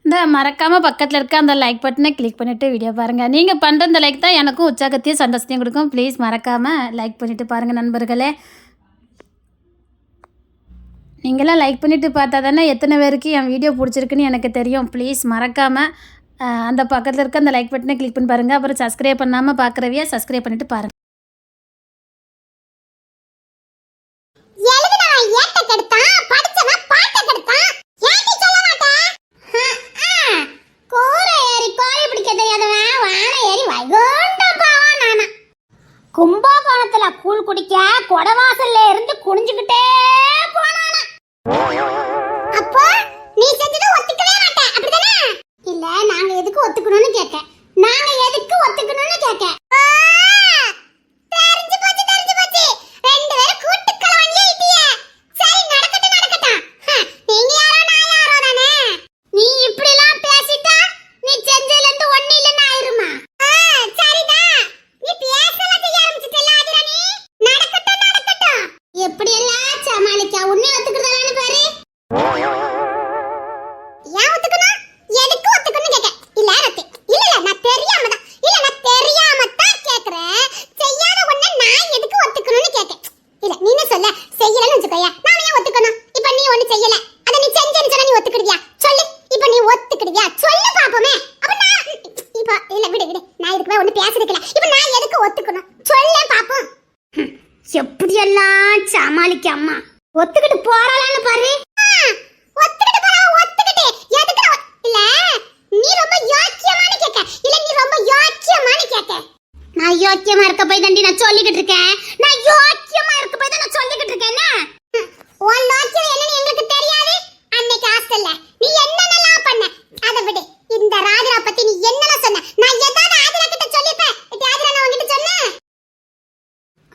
இந்த மறக்காமல் பக்கத்தில் இருக்க அந்த லைக் பட்டனை கிளிக் பண்ணிவிட்டு வீடியோ பாருங்கள். நீங்கள் பண்ணுற இந்த லைக் தான் எனக்கும் உற்சாகத்தையும் சந்தோஷத்தையும் கொடுக்கும். ப்ளீஸ் மறக்காமல் லைக் பண்ணிவிட்டு பாருங்கள் நண்பர்களே. நீங்களாம் லைக் பண்ணிவிட்டு பார்த்தா தானே எத்தனை பேருக்கு என் வீடியோ பிடிச்சிருக்குன்னு எனக்கு தெரியும். ப்ளீஸ் மறக்காமல் அந்த பக்கத்தில் இருக்க அந்த லைக் பட்டனை கிளிக் பண்ணி பாருங்கள். அப்புறம் சப்ஸ்கிரைப் பண்ணாமல் பார்க்குறவியா சப்ஸ்கிரைப் பண்ணிவிட்டு பாருங்கள். கும்பகோணத்துல கூழ் குடிக்க கொடவாசல்ல இருந்து குனிஞ்சுக்கிட்டே போனானா. அப்போ நீ செஞ்சது ஒத்துக்கவே மாட்ட அப்படிதானே? இல்ல நாங்க எதுக்கு ஒத்துக்கணும்னு கேக்க. நாங்க எதுக்கு ஒத்துக்கணும்னு கேக்க. தெரிஞ்சு போச்சு. ரெண்டு பேரும் கூட்டு கலவன்ல இட்டியே. சரி நடக்கட்டும். நீங்க யாரோ நான் யாரோ தானே. நீ இப்படி எல்லாம் பேசிட்டா நீ செஞ்சதுல இருந்து ஒண்ணு இல்லன்னு ஆயிருமா? சரிதான். நீ பேசல செய்ய ஆரம்பிச்சிட்டல ஆதிராணி. நடக்கட்டும். எப்படி எல்லாம் சமாளிக்க உன்னை ஒத்துக்குறதானே பாரு. ஏன் ஒத்துக்கணும்? எதுக்கு ஒத்துக்கணும் கேக்க. இல்ல ரத்தி. இல்ல நான் தெரியாம தான் கேக்குறேன். செய்யாத ஒண்ணே நான் எதுக்கு ஒத்துக்கணும்னு கேக்க. இல்ல நீ என்ன சொல்ல? செய்யலன்னு வெச்சுக்கோயா. நான் ஏன் ஒத்துக்கணும்? இப்ப நீ ஒண்ணு செய்யல. அத நீ செஞ்சேன்னு சொன்னா நீ ஒத்துக்கிடுவியா? சொல்லு. இப்ப நீ ஒத்துக்கிடுவியா? சொல்லு பாப்போமே. அப்ப நான் இப்ப இல்ல விடு. நான் இதுக்கு ஒண்ணு பேசிருக்கல. இப்ப நான் எதுக்கு ஒத்துக்கணும்? சொல்லு பாப்போம். எப்படி எல்லாம் சமாளிக்க அம்மா. ஒத்துக்கிட்டு போறாளான்னு பாரு. ஒத்துக்கிட்டு போறா. எதுக்கு இல்ல நீ ரொம்ப யோக்கியமானு கேக்க. இல்ல நீ ரொம்ப யோக்கியமானு கேக்க. நான் யோக்கியமா இருக்க போய் தாண்டி நான் சொல்லிக்கிட்டு இருக்கேன். நான் யோக்கியமா இருக்க போய் தான் நான் சொல்லிக்கிட்டு இருக்கேன்னா. உன் யோக்கியம் என்னன்னு எங்களுக்கு தெரியாது. அன்னைக்கு ஹாஸ்டல்ல நீ என்னென்னலாம் பண்ண அத விடு. இந்த ராஜரா பத்தி நீ என்னென்ன சொன்ன? நான் ஏதாவது ஆதிரா கிட்ட சொல்லிப்பேன். ஆதிரா நான் உன்கிட்ட சொன்னேன்.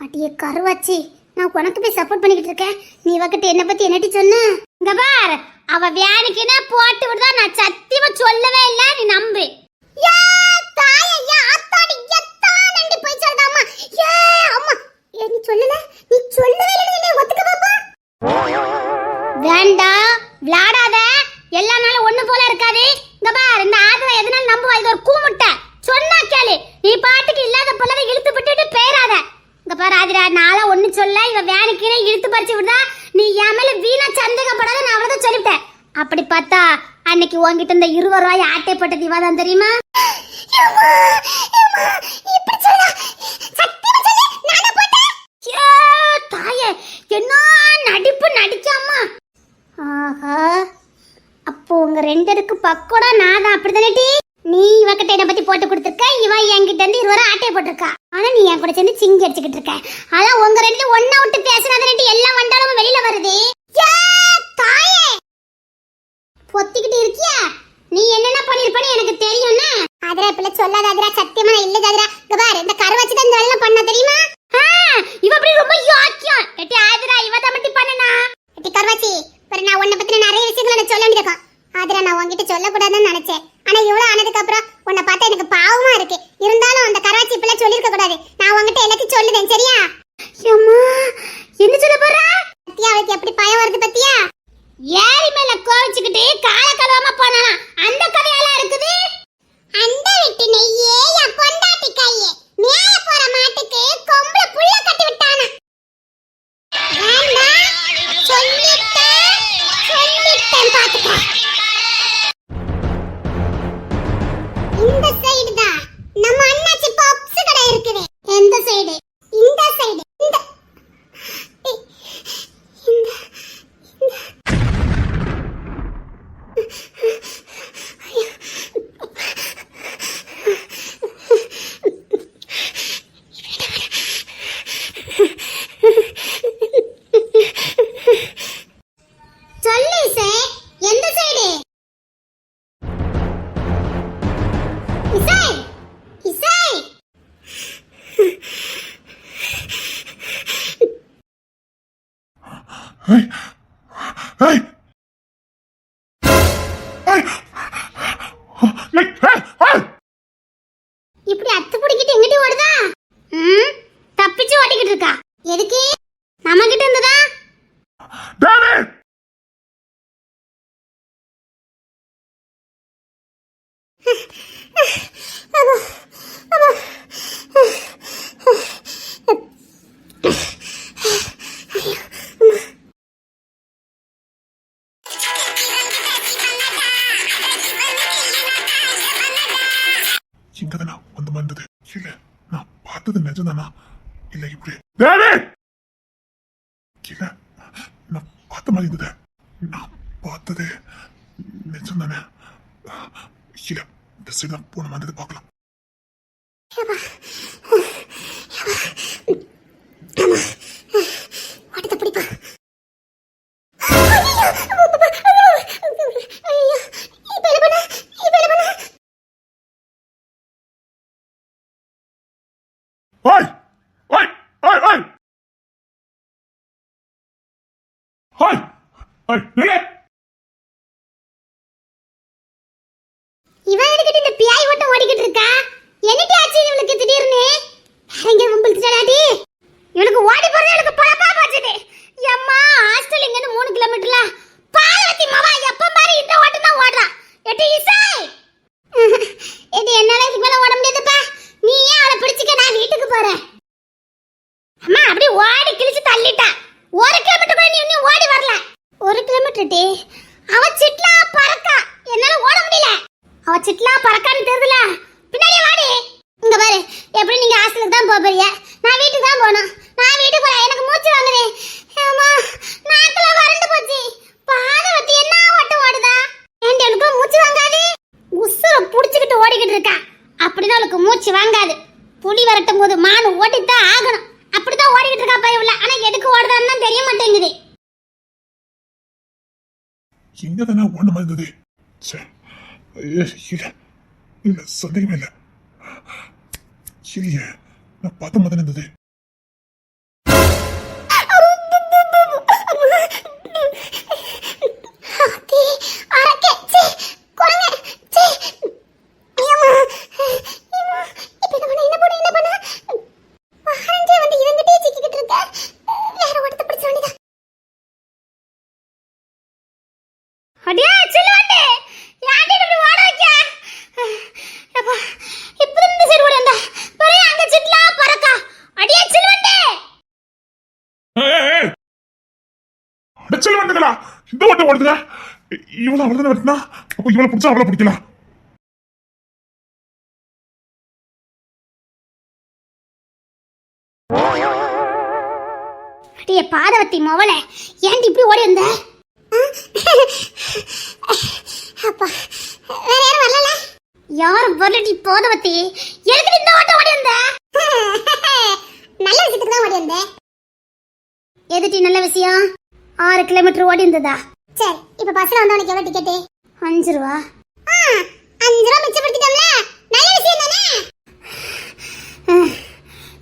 அடியே கருவாச்சி, நான் உனக்கு போய் சப்போர்ட் பண்ணிக்கிட்டு இருக்கேன். நீ இவகிட்ட என்ன பத்தி என்னடி சொன்ன? இங்க பார், அவ வேணுக்குனே போட்டு விடுதா. நான் சத்தியமா சொல்லவே இல்ல. நீ நம்பு. ஏ தாயே, ஏ ஆத்தாடி, எத்தான் நண்டி போய் சொல்றாமா. ஏ அம்மா, நீ சொல்லல. நீ சொல்லவே இல்ல. நீ ஒத்துக்க பாப்பா. வேண்டாம், விளையாடாத. எல்லா நாளும் ஒண்ணு போல இருக்காது. இங்க பார், இந்த ஆதிரா எதனால நம்புவா? இது ஒரு கூமுட்டை. சொன்னா கேளு. நீ பாட்டுக்கு இல்லாத பொல்லவை இழுத்து விட்டுட்டு பேராத. இங்க பாரு ஆதிரா, நாளா ஒண்ணு சொல்ல. இவ வேணுக்குனே இழுத்து பறிச்சு விடுதா. நீ என் மேல வீணா சந்தேகப்படாத. நான் அவ்வளவுதான் சொல்லிட்டேன். அப்படி பார்த்தா அன்னைக்கு உன்கிட்ட இந்த 20 ரூபாய் ஆட்டை போட்டது இவாதான் தெரியுமா? தாயே, என்ன நடிப்பு நடிக்காமா. ஆஹா, அப்போ உங்க ரெண்டருக்கு பக்கோடா நான் தான். அப்படிதானே? நீ இவகிட்ட என்ன பத்தி போட்டு கொடுத்துருக்க. இவ என்கிட்ட இருந்து 20 ரூபாய் ஆட்டையை போட்டிருக்கா. ஆனா நீ என் கூட சேர்ந்து சிங்கி அடிச்சுக்கிட்டு இருக்க. ஆனா உங்க ரெண்டு ஒன்னா விட்டு பேசினாதான் எல்லாம் வண்டாலும் வெளியில வருது. தாயே, பொத்திக்கிட்டு இருக்கியா? நீ என்னென்ன பண்ணிருப்பன்னு எனக்கு தெரியும்னா. ஆதிரா பிள்ளை சொல்லாத ஆதிரா. சத்தியமா இல்ல ஆதிரா. இங்க பாரு, இந்த கருவாச்சி தான் இந்த வேலை பண்ண தெரியுமா? இவ அப்படி ரொம்ப யோக்கியம். எட்டி ஆதிரா, இவ தான் மட்டும் பண்ணனா. எட்டி கருவாச்சி, பாரு, நான் உன்னை பத்தின நிறைய விஷயங்களை நான் சொல்ல வேண்டியதுக்கா. ஆதிரா, நான் உன்கிட்ட சொல்லக்கூடாதுன்னு நினைச்சேன். ஆனா இவ்வளவு ஆனதுக்கு அப்புறம் உன்னை பார்த்தா எனக்கு பாவமா இருக்கு. இருந்தாலும் அந்த கராச்சி பிள்ளை சொல்லிருக்க கூடாது. நான் உன்கிட்ட எல்லாத்தையும் சொல்லுதேன், சரியா? என்ன சொல்ல போறா? பத்தியா அவளுக்கு எப்படி பயம் வருது பத்தியா? ஏரி மேல கோவிச்சுக்கிட்டு கால கலவாம போனா அந்த கதையெல்லாம் இருக்குது. அந்த விட்டு நெய்யே என் பொண்டாட்டி கையே. மேய போற மாட்டுக்கு கொம்புல புள்ள கட்டி விட்டானா. சொல்லிட்டேன் பாத்துக்க. இந்த சைடு தான் நம்ம அண்ணாச்சி பப்ஸ் கடை இருக்குது. எந்த சைடு? இந்த சைடு. இப்படி அத்து பிடிக்கிட்டு எங்கிட்ட ஓடுதா? தப்பிச்சு ஓடிக்கிட்டு இருக்கா. எதுக்கு? நம்ம கிட்ட இருந்ததா? அம்மா, அம்மா. இங்கதானா அந்த மாதிரி இருந்தது? இல்ல நான் பார்த்தது நிஜம்தானா? இல்ல இப்படி தேவி இல்ல நான் பார்த்த மாதிரி இருந்தது. நான் பார்த்தது நிஜம்தானே? இல்ல இந்த சைடு தான் போன மாதிரி பார்க்கலாம். ஓட்டத்தை பிடிப்பா. ஓய் ஓய் ஓய் ஓய் ஓய் ஓய் நில்லே. இவன் எதுக்கிட்டு இந்த பியாய் ஓட்டம் ஓடிக்கிட்டு இருக்கா? என்னடி ஆச்சு இவளுக்கு திடீர்னு? எங்க மும்பிள்ளாடி இவளுக்கு ஓடி போறது இவளுக்கு பழப்பா போச்சுது. அம்மா ஹாஸ்டல் இங்க இருந்து 3 கிலோமீட்டர்ல பாலவத்தி மாவா எப்ப பாரு இந்த ஓட்டம் தான் ஓடுறா. எட்டி இசை இது என்னால இதுக்கு மேல ஓட முடியாதுப்பா. நீ ஏன் அவளை பிடிச்சிக்க, நான் வீட்டுக்கு போறேன். அம்மா அப்படி ஓடி கிழிச்சு தள்ளிட்டா. 1 கிலோமீட்டர் கூட நீ இன்னும் ஓடி வரல. 1 கிலோமீட்டர் டி அவ சிட்லா பறக்கா, என்னால ஓட முடியல. அவ சிட்லா பறக்கான்னு தெரியல. பின்னாடி வாடி. இங்க பாரு, எப்படி நீங்க ஹாஸ்டலுக்கு தான் போறீங்க, நான் வீட்டுக்கு தான் போணும். நான் வீட்டுக்கு போறேன், எனக்கு மூச்சு வாங்குது. அம்மா நாக்குல வறண்டு போச்சு. பாதவத்தி என்ன ஓட்டம் ஓடுதா? ஏண்டி எனக்கு மூச்சு வாங்காது? உசுர புடிச்சிட்டு ஓடிக்கிட்டு இருக்கா. அப்படிதான் அவளுக்கு மூச்சு வாங்காது. புலி வரட்டும் போது மானு ஓடித்தான் ஆகணும். அப்படிதான் ஓடிக்கிட்டு இருக்கா பையன். ஆனா எதுக்கு ஓடுதான்னு தான் தெரிய மாட்டேங்குது. இங்கதானே ஓன மாதிரி இருந்தது. இல்ல இல்ல சந்தேகமே இல்ல. இல்லையே நான் பார்த்த மாதிரி இருந்தது. அடைச்சல் வந்துங்களா? இந்த ஓட்டம் ஓடுதுங்க. இவ்வளவு அவ்வளவுதானே வெட்டினா, அப்போ இவளை பிடிச்சா அவளை பிடிக்கலாம். அடியே பாதவத்தி மவளே, ஏன்டி இப்படி ஓடி வந்த? அப்பா வேற யாரும் வரல? யாரும் வரலடி பாதவத்தி. எதுக்கு இந்த ஓட்டம் ஓடி வந்த? நல்ல விஷயத்துக்கு தான் ஓடி வந்தேன். எதுடி நல்ல விஷயம்? 6 கிலோமீட்டர் ஓடி இருந்ததா? சரி, இப்ப பஸ்ல வந்தவனுக்கு எவ்வளவு டிக்கெட்? 5 ரூபா. 5 ரூபா மிச்சப்படுத்திட்டோம்ல, நல்ல விஷயம் தானே?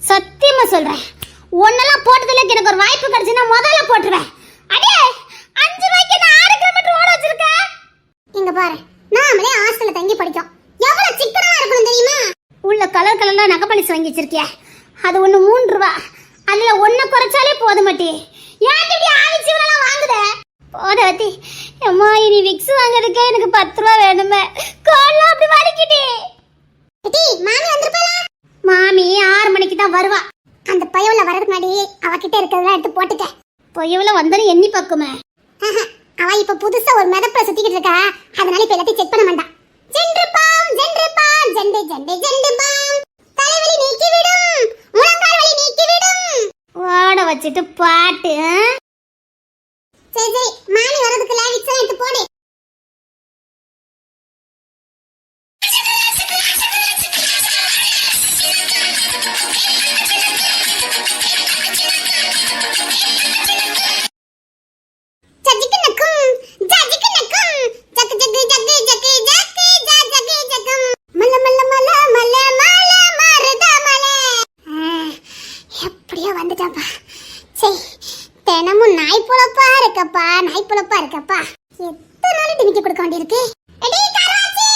சத்தியமா சொல்றேன், ஒன்னெல்லாம் போட்டதுல எனக்கு ஒரு வாய்ப்பு கிடைச்சுன்னா முதல்ல போட்டுருவேன். அடே 5 ரூபாய்க்கு நான் 6 கிலோமீட்டர் ஓட வச்சிருக்கேன். இங்க பாரு, நாமளே ஹாஸ்டல்ல தங்கி படிச்சோம். எவ்வளவு சிக்கனமா இருக்கணும் தெரியுமா? உள்ள கலர் கலர்ல நகைப்பளிச்சு வாங்கி வச்சிருக்கிய, அது ஒண்ணு 3 ரூபா. அதுல ஒண்ணு குறைச்சாலே போதும் மாட்டி. ஏன் இப்படி ஆவிச்சுவெல்லாம் வாங்குத? போதாத்தி அம்மா, இனி விக்ஸ் வாங்குறதுக்கு எனக்கு 10 ரூபா வேணுமே. கால்ல அப்படி வலிக்குது. டி மாமி வந்திருப்பாளா? மாமி 6 மணிக்கு தான் வருவா. அந்த பையவுல வரதுக்கு முன்னாடி அவகிட்ட இருக்கிறதெல்லாம் எடுத்து போட்டுக்க. பையவுல வந்தாலும் எண்ணி பக்குமே. அவ இப்ப புதுசா ஒரு மெதப்ப சுத்திக்கிட்டு இருக்கா, அதனால இப்ப எல்லாத்தையும் செக் பண்ண மாட்டான். ஜெண்டு பாம் ஜெண்டு ஜெண்டு ஜெண்டு பாம் தலைவலி நீக்கி விடும், முழங்கால் வலி நீக்கி விடும். ஓட வச்சிட்டு பாட்டு. சரி சரி, மாமி வரதுக்கு லாவிக்ஸ் எடுத்து போடு. தினமும் நாய் பொழப்பா இருக்கப்பா, நாய் பொழப்பா இருக்கப்பா. எத்தனை நாள் டிமிக்கி கொடுக்க வேண்டியிருக்கு. எடி கராச்சி,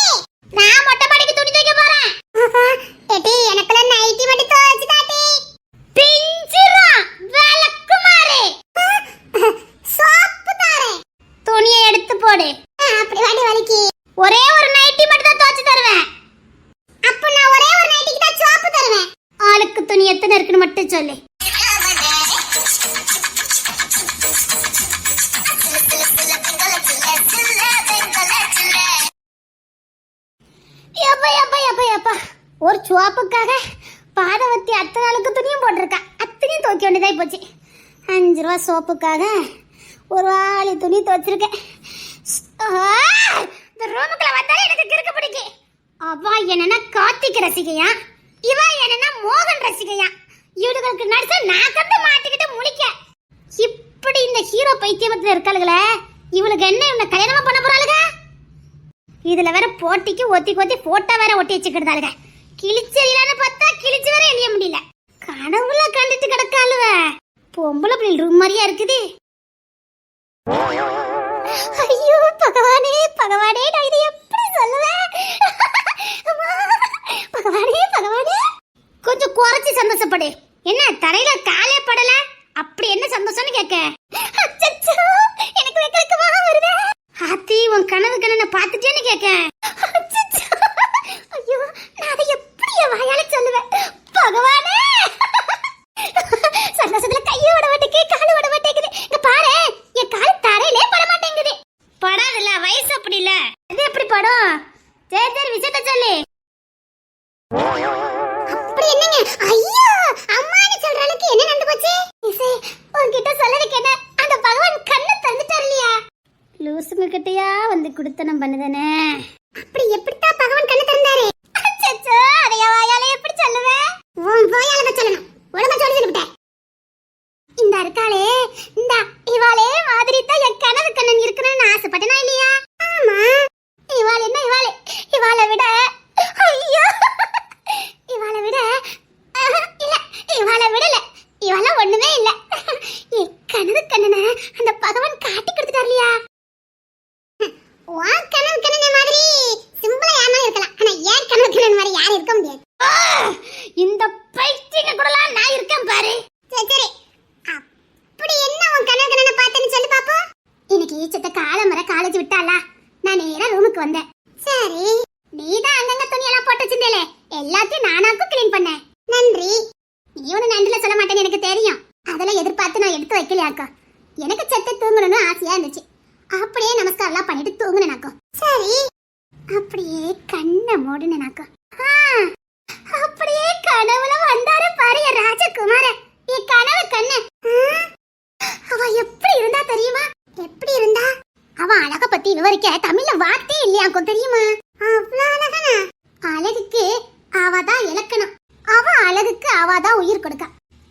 நான் மொட்டை மாடிக்கு துணி துவைக்க போறேன். எடி எனக்குள்ள நைட்டி மட்டும் துவைச்சு தாட்டி. பிஞ்சிரா விளக்குமாறு சோப்பு தாரே. துணியை எடுத்து போடு. அப்படி வாடி வலிக்கு. ஒரே ஒரு நைட்டி மட்டும் தான் துவைச்சு தருவேன். சோப்புக்காக பாதவத்தி அத்தனை நாளுக்கு துணியும் போட்டிருக்கா. அத்தனையும் துவைக்க வேண்டியதாகி போச்சு. 5 ரூபா சோப்புக்காக ஒரு வாளி துணி துவைச்சிருக்கேன். இந்த ரூமுக்குள்ள வந்தாலே எனக்கு கிறுக்கு பிடிக்கும். அவ என்னன்னா கார்த்திக் ரசிகையா, இவ என்னன்னா மோகன் ரசிகையா. இவங்களுக்கு நடிச்சா நான் கண்டு மாட்டிக்கிட்டு முழிக்க. இப்படி இந்த ஹீரோ பைத்தியமத்துல இருக்காளுங்களே, இவளுக்கு என்ன இவனை கல்யாணமா பண்ண போறாளுங்க? இதுல வேற போட்டிக்கு ஒத்தி கொத்தி போட்டோ வேற ஒட்டி வச்சுக்கிட்டாளுங்க. கிழிச்செறியலான்னு பார்த்தா கிழிச்சு வேற எழிய முடியல. கனவுல கண்டுட்டு கிடக்காளுவ. பொம்பளை பிள்ளை ரூம் மாதிரியா இருக்குது. ஐயோ பகவானே பகவானே, நான் இதை எப்படி சொல்லுவேன்? பகவானே பகவானே, கொஞ்சம் குறைச்சி சந்தோஷப்படு. என்ன தரையில காலே படல, அப்படி என்ன சந்தோஷம்னு கேட்க? அச்சச்சோ, எனக்கு வெக்கமா வருதே. ஆத்தி, உன் கனவு கண்ணனை பார்த்துட்டேன்னு கேட்க? அச்சச்சோ, ஐயோ, நான் அதை எப்படி என் வாயால சொல்லுவேன்? பகவானே, சந்தோஷத்துல கையை விட மாட்டேங்குது, காலை விட மாட்டேங்குது. இங்க பாரு, என் கால் தரையிலே பட மாட்டேங்குது. படாதுல்ல, வயசு அப்படி இல்ல. இது எப்படி படம்? சரி சரி, விஷயத்த சொல்லு. அப்படி என்னங்க? ஐயோ, அம்மான்னு சொல்ற அளவுக்கு என்ன நடந்து போச்சு? இசை, உன்கிட்ட சொல்லறதுக்கு என்ன? அந்த பகவான் கண்ணை தந்துட்டார் இல்லையா? லூசுங்க கிட்டயா வந்து குடுத்தனம் பண்ணுதானே. அப்படி எப்படித்தான் பகவான் கண்ணை தந்தாரு? அச்சச்சோ, அதைய வாயால எப்படி சொல்லுவேன்? உன் வாயால தான் சொல்லணும். ஒழுங்கா சொல்லி சொல்லிவிட்டேன். இந்த இருக்காளே, இந்த இவாளே மாதிரி தான் என் கனவு கண்ணன் இருக்கணும்னு ஆசைப்பட்டனா இல்லையா? ஆமா. இவாள் என்ன இவாளே, இவாளை விட, ஐயோ, இவாளை விட இல்ல, இவாளை விடல, இவெல்லாம் ஒண்ணுமே இல்ல. என் கனவு கண்ணனை அந்த பகவான் காட்டி கொடுத்துட்டார் இல்லையா? உன் கனவு கண்ணன் மாதிரி சிம்பிளா யாரா இருக்கலாம், ஆனா என் கனவு கண்ணன் மாதிரி யாரும் இருக்க முடியாது. இந்த பைத்தியங்க கூடலாம் நான் இருக்கேன் பாரு. சரி சரி, அப்படி என்ன உன் கனவு கண்ணனை பார்த்தேன்னு சொல்லி பாப்போம். இன்னைக்கு ஈச்சத்த காலமர காலேஜ் விட்டாளா, நான் நேரா ரூமுக்கு வந்தேன். சரி, நீதான் அங்கங்க துணியெல்லாம் போட்டு வச்சிருந்தேலே, எல்லாத்தையும் நானாக்கும் கிளீன் பண்ணேன். நன்றி. நீ ஒண்ணு நன்றில சொல்ல மாட்டேன்னு எனக்கு தெரியும். அதெல்லாம் எதிர்பார்த்து நான் எடுத்து வைக்கலையாக்கா. எனக்கு செத்து தூங்கணும்னு ஆசையா இருந்துச்சு. அப்படியே நமஸ்காரம்லாம் பண்ணிட்டு தூங்குனேனாக்கும். சரி, அப்படியே கண்ணை மூடுனேனாக்கும். அப்படியே கனவுல வந்தாரு பாரு என் ராஜகுமார, என் கனவு கண்ணு. அவ எப்படி இருந்தா தெரியுமா? எப்படி இருந்தா? அவ அழக பத்தி விவரிக்க தமிழ்ல வார்த்தை இல்லையாக்கும் தெரியுமா? அவ்வளவு அழகனா? அழகுக்கு அவதான் இலக்கணம். அவ அழகுக்கு அவதான் உயிர் கொடுக்க.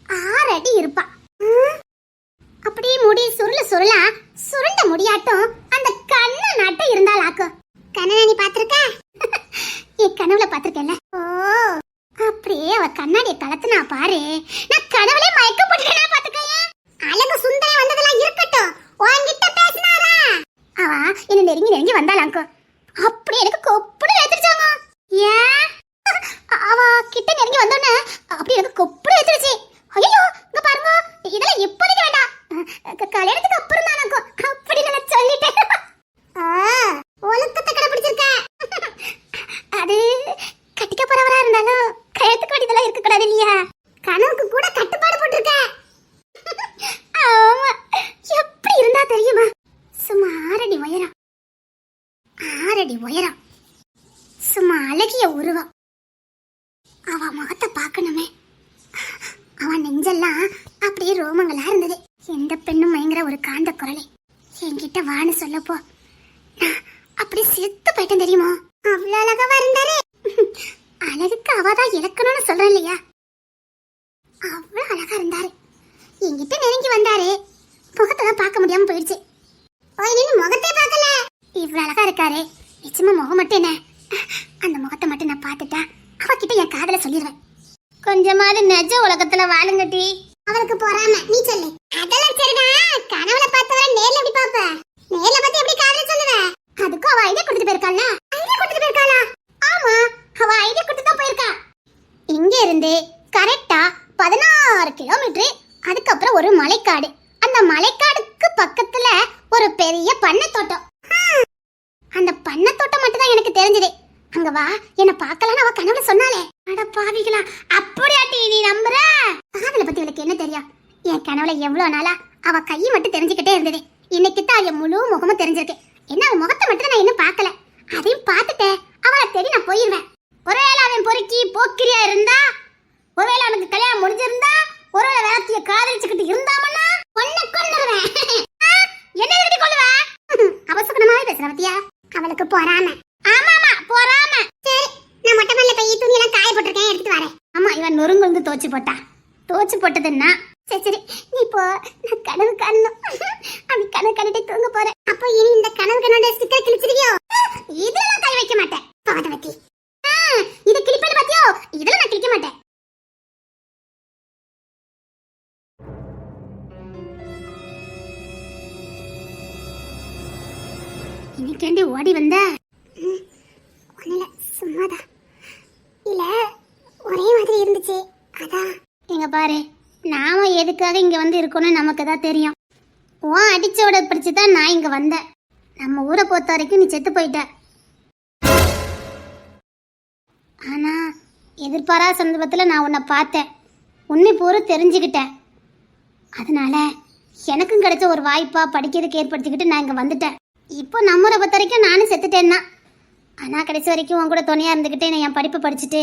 6 அடி இருப்பா. அப்படியே முடி சுருளா சுருண்ட முடியாட்டும் அந்த கண்ணு நாட்ட இருந்தால் ஆக்கும். கண்ணனை நீ பாத்திருக்க? என் கனவுல பாத்திருக்கேன்ல. ஓ, அப்படியே அவ கண்ணாடியை கலத்துனா பாரு, நான் கனவுலே மயக்கம் போட்டுட்டேனா பாத்துக்கயே. அழகு சுந்தரம் வந்ததெல்லாம் இருக்கட்டும், உன்கிட்ட பேசினாரா? அவ என்ன நெருங்கி வந்தாளாக்கும். அப்படி எனக்கு கொப்புன்னு வைத்திருச்சாங்க. ஏன்? அவ கிட்ட நெருங்கி வந்தோன்னு அப்படி எனக்கு கொப்புன்னு வைத்திருச்சு. ஐயோ, இங்க பாருங்க, இதெல்லாம் இப்போதைக்கு வேண்டாம், கல்யாணத்துக்கு அப்புறம் தான் அப்படி நான் சொல்லிட்டேன். ஒழுக்கத்தை கடைபிடிச்சிருக்க. அது கட்டிக்க போறவரா இருந்தாலும் கழுத்துக்கு வேண்டியதெல்லாம் இருக்க கூடாது இல்லையா? கனவுக்கு கூட கட்டுப்பாடு போட்டிருக்க. ஆமா, எப்படி இருந்தா தெரியுமா? சும்மா 6 அடி உயரம், 6 அடி உயரம், சும்மா அழகிய உருவம். அவ முகத்தை பார்க்கணுமே. அவன் நெஞ்செல்லாம் அப்படியே ரோமங்களா இருந்தது. எந்த பெண்ணும் மயங்குற ஒரு காந்த குரலை என்கிட்ட வான்னு சொல்லப்போ நான் அப்படி செத்து போயிட்டேன் தெரியுமா? அவ்வளவு அழகா இருந்தாரு. அழகுக்கு அவதான் இலக்கணும்னு சொல்றேன் இல்லையா? அவ்வளவு அழகா இருந்தாரு. என்கிட்ட நெருங்கி வந்தாரு. முகத்தை தான் பார்க்க முடியாம போயிடுச்சு. முகத்தை பார்க்கல. இவ்வளவு அழகா இருக்காரு, நிச்சயமா முகம் மட்டும் என்ன, அந்த முகத்தை மட்டும் நான் பார்த்துட்டா அவகிட்ட என் காதல சொல்லிடுவேன். கொஞ்சமாவது நிஜ உலகத்துல வாழுங்கட்டி. அவளுக்கு போறாம நீ சொல்லு. அதெல்லாம் சரிதான், கனவுல பார்த்தவரை நேர்ல எப்படி பாப்ப? நேர்ல பார்த்து எப்படி காதல சொல்லுவ? அதுக்கும் அவ ஐடியா கொடுத்து போயிருக்காளா? ஐடியா கொடுத்து போயிருக்காளா? ஆமா, அவ ஐடியா கொடுத்து தான் போயிருக்கா. இங்க இருந்து கரெக்டா 16 கிலோமீட்டர், அதுக்கப்புறம் ஒரு மலைக்காடு. அந்த மலைக்காடுக்கு பக்கத்துல ஒரு பெரிய பண்ணை தோட்டம். அந்த பண்ணை தோட்டம் மட்டும் தான் எனக்கு தெரிஞ்சது. அங்க வா, என்ன பார்க்கலான்னு அவ கனவுல சொன்னாலே. அட பாவிகளா, அப்படியாட்டி நீ நம்புற? காதலை பத்தி எனக்கு என்ன தெரியும்? என் கனவுல எவ்வளவு நாளா அவ கையை மட்டும் தெரிஞ்சுக்கிட்டே இருந்தது. இன்னைக்கு தான் அவ முழு முகமும் தெரிஞ்சிருக்கு. என்ன அவ முகத்தை மட்டும் நான் இன்னும் பார்க்கல. அதையும் பார்த்துட்டேன், அவளை தேடி நான் போயிருவேன். ஒருவேளை அவன் பொறுக்கி போக்கிரியா இருந்தா, ஒருவேளை அவனுக்கு கல்யாணம் முடிஞ்சிருந்தா, ஒருவேளை வேலைய காதலிச்சுக்கிட்டு இருந்தாமன்னா கொன்ன கொன்னுருவேன். என்ன எதுக்கு கொல்லுவ? அவசரமாவே பேசுற பத்தியா? அவளுக்கு பொறாம. ஆமாமா பொறாம. சரி நான் மொட்டை மேல போய் துணி எல்லாம் காய போட்டிருக்கேன், எடுத்துட்டு வரேன். ஆமா இவன் நொறுங்கு வந்து தோச்சு போட்டா. தோச்சு போட்டதுன்னா சரி சரி நீ இப்போ நான் கனவு காணணும். அப்படி கனவு கண்டுட்டு தூங்க போறேன். அப்போ இனி இந்த கனவு கண்ணோட ஸ்டிக்கர் கிழிச்சிருவியோ? இதெல்லாம் கை வைக்க மாட்டேன் பாதவதி. இது கிளிப்பது பாத்தியோ? இதெல்லாம் நான் கிழிக்க மாட்டேன். இன்னைக்கு ஓடி வந்த ஒண்ணுல சும்மாதான் இல்ல ஒரே மாதிரி இருந்துச்சு அதான். எங்க பாரு நாம எதுக்காக இங்க வந்து இருக்கோம்னு நமக்கு தான் தெரியும். உன் அடிச்சோட பிடிச்சு தான் நான் இங்க வந்தேன். நம்ம ஊரை பொறுத்த வரைக்கும் நீ செத்து போயிட்ட. ஆனா எதிர்பாராத சந்தர்ப்பத்துல நான் உன்னை பார்த்தேன், உண்மை பூரா தெரிஞ்சுக்கிட்டேன். அதனால எனக்கும் கிடைச்ச ஒரு வாய்ப்பா படிக்கிறதுக்கு ஏற்படுத்திக்கிட்டு நான் இங்க வந்துட்டேன். இப்போ நம்ம ஊரை பொறுத்த வரைக்கும் நானும் செத்துட்டேன்னா, ஆனா கடைசி வரைக்கும் உன் கூட துணையா இருந்துகிட்டே நான் என் படிப்பு படிச்சுட்டு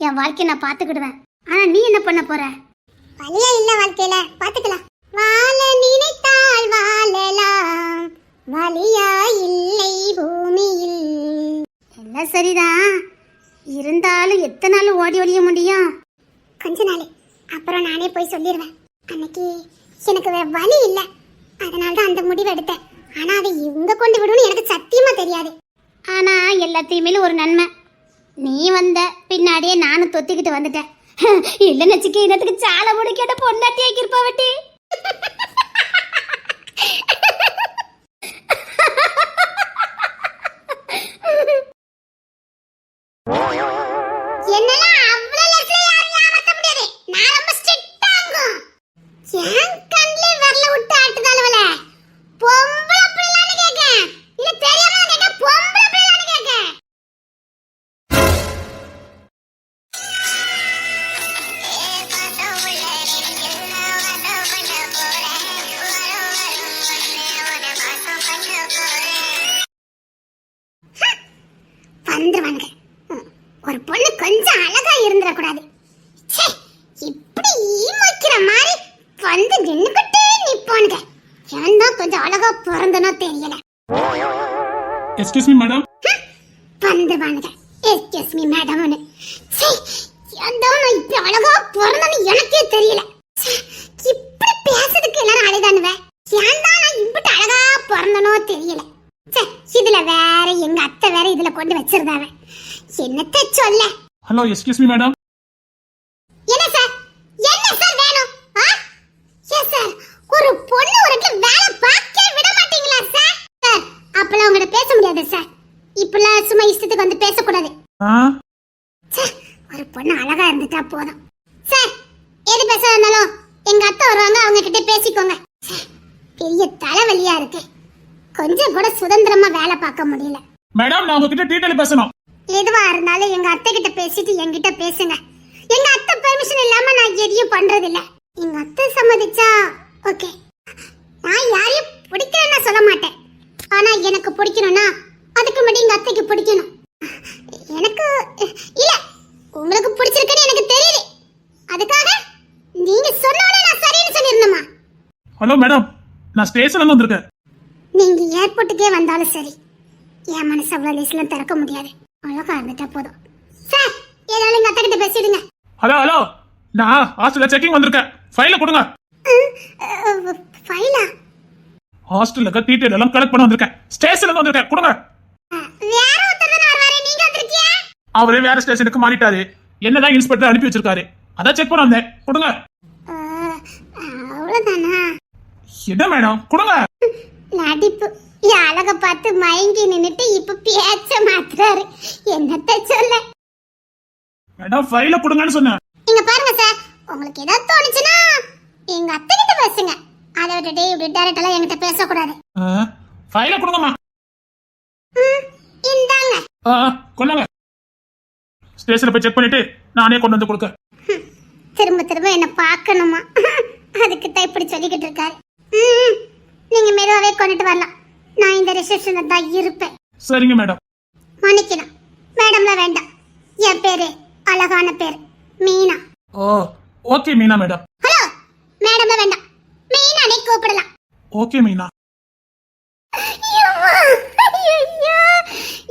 என் வாழ்க்கையை நான் பார்த்துக்கிடுவேன். ஆனா நீ என்ன பண்ண போற? வழியா இல்ல வாழ்க்கையில பாத்துக்கலாம். வாழ நினைத்தால் வாழலாம், வழியா இல்லை பூமியில். எல்லாம் சரிதான், இருந்தாலும் எத்தனை நாள் ஓடி ஒழிய முடியும்? கொஞ்ச நாள் அப்புறம் நானே போய் சொல்லிடுவேன். அன்னைக்கு எனக்கு வேற வழி இல்ல, அதனால தான் அந்த முடிவை எடுத்தேன். ஆனா அதை இவங்க கொண்டு விடுன்னு எனக்கு சத்தியமா தெரியாது. ஆனா எல்லாத்தையுமே ஒரு நன்மை, நீ வந்த பின்னாடியே நானும் தொத்திக்கிட்டு வந்துட்டேன். இல்ல நச்சுக்கு இன்னத்துக்கு சாலை முடிக்கிட்ட பொண்டாட்டி ஆக்கிருப்பா வட்டி. என்னலாம் அவ்வளவு லட்சம் யாரும் ஏமாத்த முடியாது. நான் ரொம்ப ஸ்ட்ரிக்ட்டாங்க. ஏன் கண்ணிலே வரல விட்டு ஆட்டுதாலவல பொம்பளை பிள்ளைன்னு கேக்க, இல்ல தெரியாம கேக்க பொம்பளை பிள்ளைன்னு கேக்க. வந்துருவானுங்க. ஒரு பொண்ணு கொஞ்சம் அழகா இருந்துடக்கூடாது. இப்படி ஈமைக்கிற மாதிரி வந்து நின்னுக்கிட்டே நிப்பானுங்க. ஏன் தான் கொஞ்சம் அழகா பிறந்தனோ தெரியல. Excuse me madam. வந்துருவானுங்க எக்ஸ்கியூஸ் மீ மேடம்னு. ஏன் தான் நான் இப்படி அழகா பிறந்தனு எனக்கே தெரியல. இப்படி பேசுறதுக்கு எல்லாரும் அழகானுவே. ஏன் தான் நான் இப்படி அழகா பிறந்தனோ தெரியல. இதுல வேற எங்க அத்தை வேற இதுல கொண்டு வச்சிருந்தாவே. என்னத்த சொல்ல? Hello excuse me madam. என்ன சார்? என்ன சார் வேணும்? எஸ் சார், ஒரு பொண்ணு ஒரு இடத்துல வேலை பார்க்க விட மாட்டீங்களா சார்? சார் அப்பலாம் உங்ககிட்ட பேச முடியாது சார். இப்பலாம் சும்மா இஷ்டத்துக்கு வந்து பேசக்கூடாது சார். ஒரு பொண்ணு அழகா இருந்துட்டா போதும் சார். எது பேச வந்தாலும் எங்க அத்தை வருவாங்க, அவங்க கிட்ட பேசிக்கோங்க சார். பெரிய தலைவலியா இருக்கு, கொஞ்சம் கூட சுதந்திரமா வேலை பார்க்க முடியல. மேடம் நான் உங்ககிட்ட டீடைல் பேசணும். எதுவா இருந்தாலும் எங்க அத்தை கிட்ட பேசிட்டு என்கிட்ட பேசுங்க. எங்க அத்தை பெர்மிஷன் இல்லாம நான் எதையும் பண்றது இல்ல. எங்க அத்தை சம்மதிச்சா ஓகே. நான் யாரையும் பிடிக்கிறேன்னு சொல்ல மாட்டேன், ஆனா எனக்கு பிடிக்கணும்னா அதுக்கு முன்னாடி எங்க அத்தைக்கு பிடிக்கணும். எனக்கு இல்ல, உங்களுக்கு பிடிச்சிருக்குன்னு எனக்கு தெரியுது. அதுக்காக நீங்க சொன்னோட நான் சரின்னு சொல்லிருந்தேமா? ஹலோ மேடம், நான் ஸ்டேஷன்ல இருந்து வந்திருக்கேன். நீங்க ஏர்போர்ட்டுக்கே வந்தாலும் சரி, என் மனசு அவ்வளவு லேசில திறக்க முடியாது. அழகா இருந்துட்டா போதும் சார். ஏதாவது எங்க அத்தை கிட்ட பேசிடுங்க. ஹலோ ஹலோ, நான் ஹாஸ்டல்ல செக்கிங் வந்திருக்கேன். ஃபைல கொடுங்க. ஃபைலா? ஹாஸ்டல்ல இருக்க டீடைல் எல்லாம் கலெக்ட் பண்ண வந்திருக்கேன். ஸ்டேஷன்ல இருந்து வந்திருக்கேன், கொடுங்க. வேற ஒருத்தர் தான வருவாரு, நீங்க வந்திருக்கீங்க? அவரே வேற ஸ்டேஷனுக்கு மாறிட்டாரு. என்னதான் இன்ஸ்பெக்டர் அனுப்பி வச்சிருக்காரு, அதான் செக் பண்ண வந்தேன். கொடுங்க. அவ்வளவுதானா? என்ன மேடம், கொடுங்க. நடிப்பு என் அழக பார்த்து மயங்கி நின்னுட்டு இப்ப பேச்ச மாத்துறாரு. என்னத்த சொல்ல? மேடம் ஃபைல கொடுங்கன்னு சொன்னேன். இங்க பாருங்க சார், உங்களுக்கு ஏதாவது தோணுச்சுன்னா எங்க அத்தை கிட்ட பேசுங்க. அதை விட்டுட்டு இப்படி டைரக்டா என்கிட்ட பேசக்கூடாது. ஃபைல கொடுங்கம்மா. இந்தாங்க. கொள்ளுங்க. ஸ்டேஷன்ல போய் செக் பண்ணிட்டு நானே கொண்டு வந்து கொடுக்க. திரும்ப திரும்ப என்ன பார்க்கணுமா? அதுக்கு தான் இப்படி சொல்லிக்கிட்டு இருக்காரு. நீங்க மெதுவாவே கொண்டுட்டு வரலாம், நான் இந்த ரிசப்ஷன்ல தான் இருப்பேன். சரிங்க மேடம். மன்னிக்கணும் மேடம்லாம் வேண்டாம், என் அழகான பேர் மீனா. ஓ ஓகே மீனா மேடம். ஹலோ மேடம்ல வேண்டாம், மீனானே கூப்பிடலாம். ஓகே மீனா.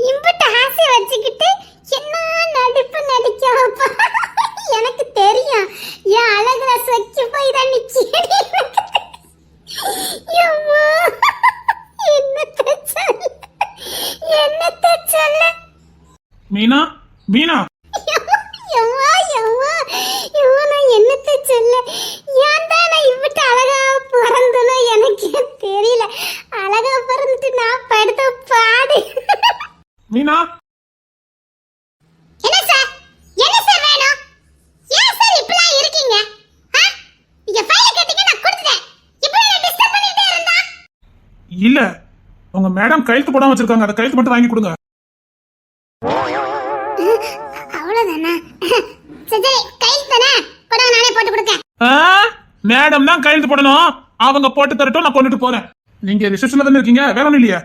இம்புட்டு ஆசை வச்சுக்கிட்டு என்ன நடிப்பு நடிக்கவப்பா. எனக்கு தெரியும் என் அழகுல சொக்கி போய் தான் நிக்கிறேன். என்னத்த சொல்ல மீனா மீனா என்னத்த சொல்ல. ஏன் தான் நான் இவ்விட்டு அழகா பிறந்தனோ எனக்கு தெரியல. அழகா பிறந்துட்டு நான் படுத்த பாடு. மீனா என்ன சார் வேணும்? ஏன் சார் இப்படிலாம் இருக்கீங்க? நீங்க ஃபைல் கேட்டீங்க, நான் கொடுத்துட்டேன். இப்படி என்ன டிஸ்டர்ப் பண்ணிட்டே இருந்தா? இல்ல உங்க மேடம் கையெழுத்து போடாம வச்சிருக்காங்க, அதை கையெழுத்து மட்டும் வாங்கி கொடுங்க. அவ்வளவுதானா? சரி கையில் தானே கொடுங்க, நானே போட்டு கொடுக்கேன். மேடம் தான் கையெழுத்து போடணும், அவங்க போட்டு தரட்டும், நான் கொண்டுட்டு போறேன். நீங்க ரிசப்ஷன்ல தானே இருக்கீங்க, வேற ஒண்ணும் இல்லையா?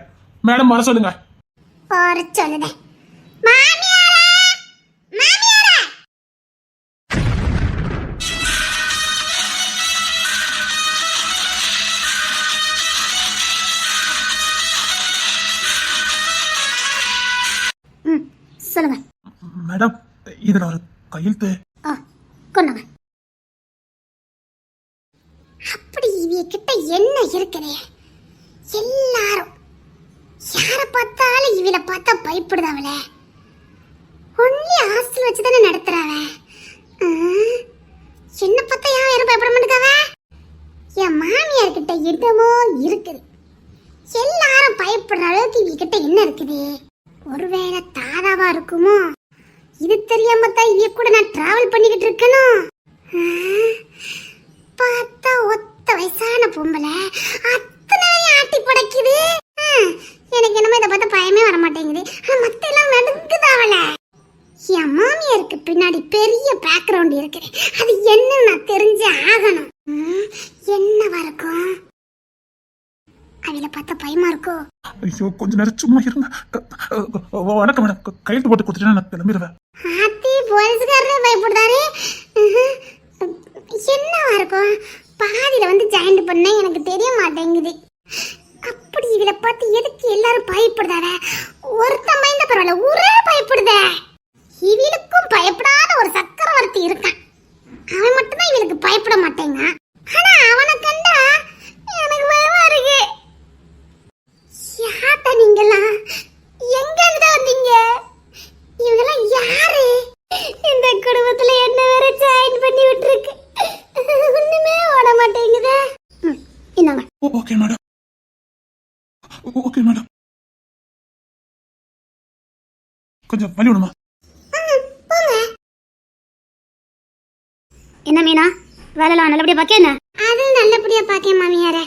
மேடம் வர சொல்லுங்க. ஒரு சொல்லுதே மாமியாரே, மாமியாரே. சொல்லுங்க. மேடம் இதுல ஒரு கையெழுத்து. கொண்டாங்க. அப்படி இவ கிட்ட என்ன இருக்குது? எல்லாரும் யார பார்த்தாலும் இவளை பார்த்தா பயப்படுதாவல. Only hostel வச்சுதானே நடத்துறாவ. என்ன பார்த்தா யாரும் பயப்பட மாட்டேங்காவ. என் மாமியார் கிட்ட என்னமோ இருக்குது. எல்லாரும் பயப்படுற அளவுக்கு இவ கிட்ட என்ன இருக்குது? ஒருவேளை தாதாவா இருக்குமோ? இது தெரியாம தான் இவ கூட நான் டிராவல் பண்ணிக்கிட்டு இருக்கணும். பார்த்தா ஒத்த வயசான பொம்பளை அத்தனை ஆட்டி படைக்குது. எனக்கு என்னமோ இதை பார்த்தா பயமே வர மாட்டேங்குது. மத்த எல்லாம் நடுங்குதாவல. என் மாமியாருக்கு பின்னாடி பெரிய பேக்ரவுண்ட் இருக்குது. அது என்ன நான் தெரிஞ்சு ஆகணும். என்னவா இருக்கும்? அவளை பார்த்தா பயமா இருக்கோ? ஐயோ கொஞ்ச நேரம் சும்மா இருங்க. வணக்கம் மேடம், கையெழுத்து போட்டு கொடுத்துட்டு நான் கிளம்பிடுவேன். ஆத்தி போலீஸ்காரரே பயப்படுறாரு. என்னவா இருக்கும்? பாதியில வந்து ஜாயின் பண்ண எனக்கு தெரிய மாட்டேங்குது. அப்படி இவளை பார்த்து எதுக்கு எல்லாரும் பயப்படுதாவ? ஒருத்தன் பயந்த பரவாயில்ல, ஊரே பயப்படுத. இவளுக்கும் பயப்படாத ஒரு சக்கரவர்த்தி இருக்கான். அவன் மட்டும்தான் இவளுக்கு பயப்பட மாட்டேங்க. ஆனா அவனை கண்டா எனக்கு பயமா இருக்கு. யார்டா நீங்கெல்லாம்? எங்க இருந்து வந்தீங்க? இவங்கெல்லாம் யாரு? இந்த குடும்பத்துல என்ன வேற ஜாயின் பண்ணி விட்டுருக்கு. ஒண்ணுமே ஓட மாட்டேங்குதே. இந்தாங்க. Okay madam, okay madam. கொஞ்சம் வழி விடுமா? என்ன மீனா, வேலைலாம் நல்லபடியா பாக்க? என்ன அது நல்லபடியா பாக்கேன் மாமியாரே.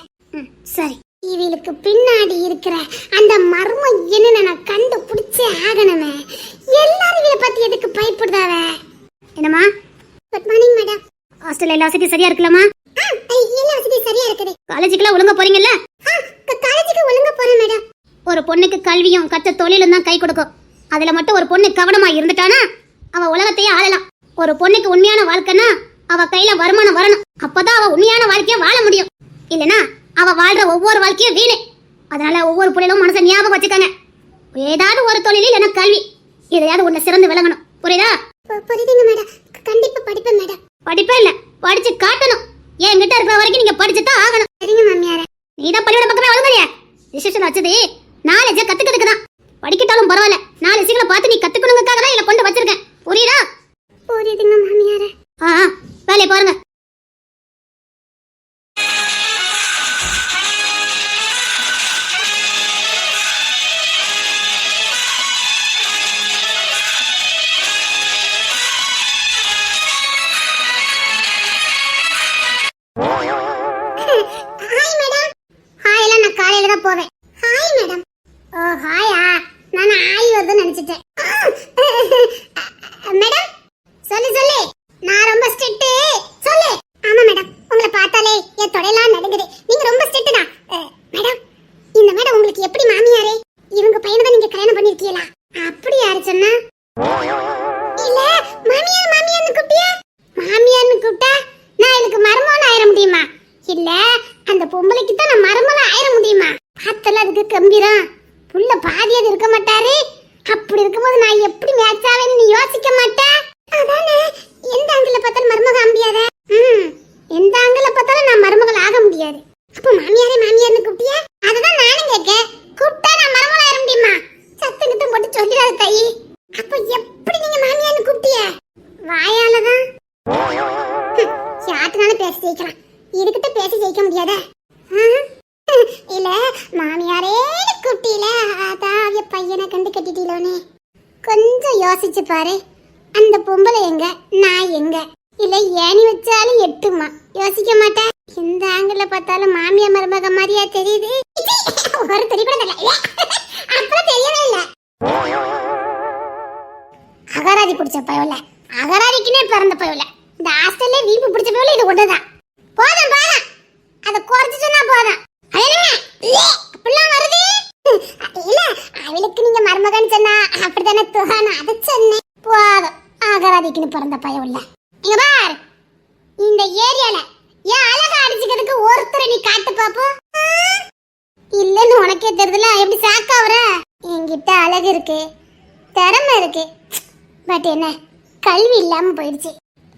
சரி, இவளுக்கு பின்னாடி இருக்கிற அந்த மர்மம் என்னன்னு நான் கண்டுபிடிச்சே ஆகணுமே. எல்லாரும் இவளை பத்தி எதுக்கு பயப்படுதாவ? என்னம்மா? Good morning madam. ஹாஸ்டல்ல எல்லா வசதியும் சரியா இருக்கலாமா? எல்லா வசதியும் சரியா இருக்குது. காலேஜுக்குலாம் ஒழுங்கா போறீங்கல்ல? காலேஜுக்கு ஒழுங்கா போறேன் மேடம். ஒரு பொண்ணுக்கு கல்வியும் கற்ற தொழிலும் தான் கை கொடுக்கும். அதுல மட்டும் ஒரு பொண்ணு கவனமா இருந்துட்டானா அவ உலகத்தையே ஆளலாம். ஒரு பொண்ணுக்கு உண்மையான வாழ்க்கைன்னா அவ கையில வருமானம் வரணும். அப்பதான் அவ உண்மையான வாழ்க்கைய வாழ முடியும். இல்லனா அவ வாழ்ற ஒவ்வொரு வாழ்க்கையும் வீணே. அதனால ஒவ்வொரு பிள்ளைகளும் மனசை ஞாபகம் வச்சுக்காங்க. ஏதாவது ஒரு தொழிலில் எனக்கு கல்வி எதையாவது ஒண்ணு சிறந்து விளங்கணும். புரியுதா? புரியுதுங்க மேடம். கண்டிப்பா படிப்பேன் மேடம். படிப்பே இல்ல, படிச்சு காட்டணும். என்கிட்ட இருக்கிற வரைக்கும் நீங்க படிச்சுதான் ஆகணும். சரிங்க மாமியாரே. நீதான் பள்ளியோட பக்கமே வளங்கலையா? ரிசப்ஷன் வச்சது நாலேஜ கத்துக்கிறதுக்கு தான். படிக்கிட்டாலும் பரவாயில்ல, 4 விஷயங்களை பார்த்து நீ கத்துக்கணுங்கிறதுக்காக தான் இதை கொண்டு வச்சிருக்கேன். புரியுதா? புரியுதுங்க மாமியாரே. வேலையை பாருங்க. Hi madam. ஹாய் எல்லாம் நான் காலையில தான் போவேன். Hi madam. ஓ ஹாயா, நான் ஆய் வருதுன்னு நினைச்சிட்டேன். மேடம் சொல்லு சொல்லு, நான் ரொம்ப ஸ்ட்ரிக்ட். சொல்லு. ஆமா மேடம், உங்களை பார்த்தாலே என் தொடையெல்லாம் நடுங்குது. நீங்க ரொம்ப ஸ்ட்ரிக்ட் தான். மேடம், இந்த மேடம் உங்களுக்கு எப்படி மாமியாரே? இவங்க பையனை தான் நீங்க கல்யாணம் பண்ணிருக்கீங்களா? அப்படி யாரு சொன்னா? இல்ல மாமியார் மாமியார்னு கூப்பிட்டியா? மாமியார்னு கூப்பிட்டா நான் எனக்கு மருமகன் ஆயிர முடியுமா? இல்ல அந்த பொம்பளைக்கு தான் நான் மருமகன் ஆயிர முடியுமா? பார்த்தல அதுக்கு கம்பீரம். புள்ள பாதியாது இருக்க மாட்டாரு. அப்படி இருக்கும்போது நான் எப்படி மேட்ச் ஆவேன்னு நீ யோசிக்க மாட்டே? அதானே எந்த ஆங்கில பார்த்தாலும் மருமகன் முடியாத. எந்த ஆங்கில பார்த்தாலும் நான் மருமகள் ஆக முடியாது. அப்ப மாமியாரே மாமியார்னு கூப்பிட்டியா? அதுதான் நானும் கேட்க. கூப்பிட்டா நான் மருமகள் ஆயிர முடியுமா? சத்து நித்தம் போட்டு சொல்லிடாத தாயி. அப்ப எப்படி நீங்க மாமியார்னு கூப்பிட்டிய? வாயாலதான். யார்கிட்டனாலும் பேசி ஜெயிக்கலாம், இதுகிட்ட பேசி ஜெயிக்க முடியாத. இல்ல மாமியாரே கூப்பிட்டீல, அதான் அவ பையனை கண்டு கட்டிட்டீலோனே. கொஞ்சம் யோசிச்சு பாரு, அந்த பொம்பளை எங்க, நான் எங்க? இல்ல ஏணி வச்சாலும் எட்டுமா? யோசிக்க மாட்டேன். எந்த ஆங்கில பார்த்தாலும் மாமியா மருமக மாதிரியா தெரியுது. ஒரு தெரிய கூட தெரியல, அப்புறம் தெரியவே இல்ல. அகராதி பிடிச்ச பயவுல, அகராதிக்குனே பிறந்த பயவுல, இந்த ஹாஸ்டல்ல வீப்பு பிடிச்ச பயவுல இது ஒண்ணுதான். போதும் போதும், அதை குறைச்சு சொன்னா போதும். அப்படிலாம் வருது இல்ல, அவளுக்கு நீங்க மருமகன் சொன்னா அப்படித்தானே துகான, அதை சொன்னேன். போதும், அகராதிக்குன்னு பிறந்த பயவுல. இங்க பார், இந்த ஏரியால ஏன் அழகா அடிச்சுக்கிறதுக்கு ஒருத்தரை நீ காட்டு பாப்போம். இல்லன்னு உனக்கே தெரியுதுல, எப்படி சாக்காவற? என்கிட்ட அழகு இருக்கு, திறமை இருக்கு, பட் என்ன கல்வி இல்லாம போயிடுச்சு.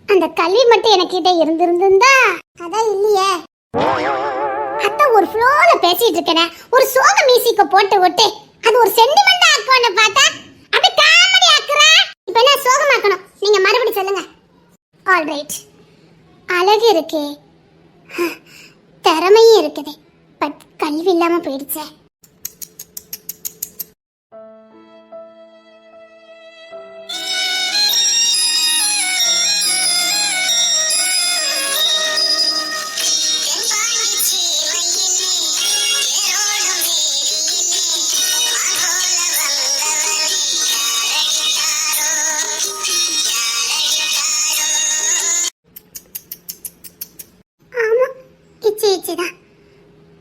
அந்த கல்வி மட்டும் எனக்கிட்ட இருந்திருந்தா, அதான் இல்லையே. அதான் ஒரு ஃப்ளோல பேசிட்டு இருக்கேனே, ஒரு சோக மியூசிக்க போட்டு விட்டு அது ஒரு சென்டிமெண்ட் ஆக்குவான்னு பார்த்தா அது காமெடி ஆக்குறா. இப்போ என்ன சோகமாக்கணும், நீங்க மறுபடியும் சொல்லுங்க. ஆல் ரைட், அழகு இருக்கு, திறமையும் இருக்குது, பட் கல்வி இல்லாம போயிடுச்சே.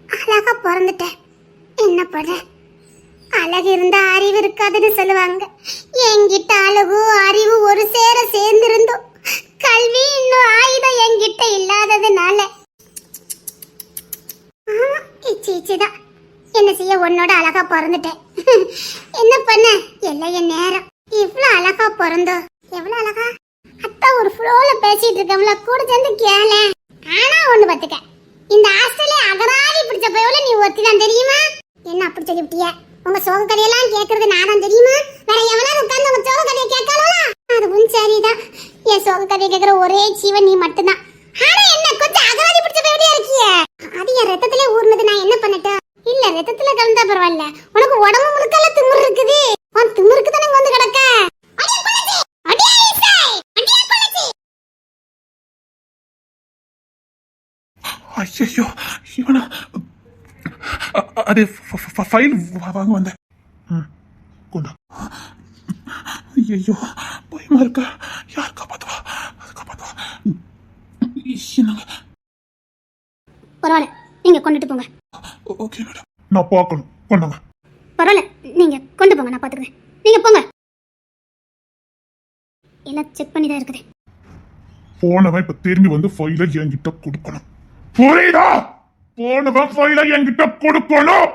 அழகா பிறந்துட்டேன், என்ன பண்ற? அழகு இருந்தா அறிவு இருக்காதுன்னு சொல்லுவாங்க. என்கிட்ட அழகு அறிவு ஒரு சேர சேர்ந்திருந்தோம். கல்வி இன்னும் ஆயுதம் என்கிட்ட இல்லாததுனால இச்சிதான் என்ன செய்ய, உன்னோட அழகா பிறந்துட்டேன். என்ன பண்ண, எல்லாம் என் நேரம். இவ்வளவு அழகா பிறந்தோம், எவ்வளவு அழகா. அத்தா ஒரு ஃப்ளோல பேசிட்டு இருக்கோம்ல, கூட சேர்ந்து கேள. ஆனா ஒண்ணு பத்துக்க, இந்த ஹாஸ்டல்ல அகராதி பிடிச்ச பயவுல நீ ஒருத்திதான் தெரியுமா? என்ன அப்படி சொல்லிவிட்டிய? உங்க சோக கதையெல்லாம் கேக்குறது நானும் தெரியுமா? வேற எவனாவது உட்கார்ந்து உங்க சோக கதையை கேட்கலாம்? அதுவும் சரிதான், என் சோக கதையை கேட்கிற ஒரே ஜீவன் நீ மட்டும்தான். ஆனா என்ன கொஞ்சம் அகராதி பிடிச்ச பயவுலையா இருக்கிய? அது என் ரத்தத்திலே ஊர்னது, நான் என்ன பண்ணட்டும்? இல்ல ரத்தத்துல கலந்தா பரவாயில்ல, உனக்கு உடம்பு முழுக்கல திமிரு இருக்குது. உன் திமிருக்கு தானே வந்து கிடக்க. ஐயோ, இவனா? அது ஃபைல் வாங்க வந்தேன். கொண்டா. ஐயோ, பயமா இருக்கா? யார் காப்பாத்துவா? அது காப்பாத்துவா? என்னங்க? பரவாயில்ல, நீங்க கொண்டுட்டு போங்க. ஓகே மேடம், நான் பார்க்கணும். கொண்டாங்க. பரவாயில்ல, நீங்க கொண்டு போங்க, நான் பாத்துக்கிறேன். நீங்க போங்க, எல்லாம் செக் பண்ணி தான் இருக்குது. போனவன் இப்ப திரும்பி வந்து ஃபைலை என்கிட்ட கொடுக்கணும். புரியுதா? போனவன் ஃபைலை என்கிட்ட கொடுக்கணும்.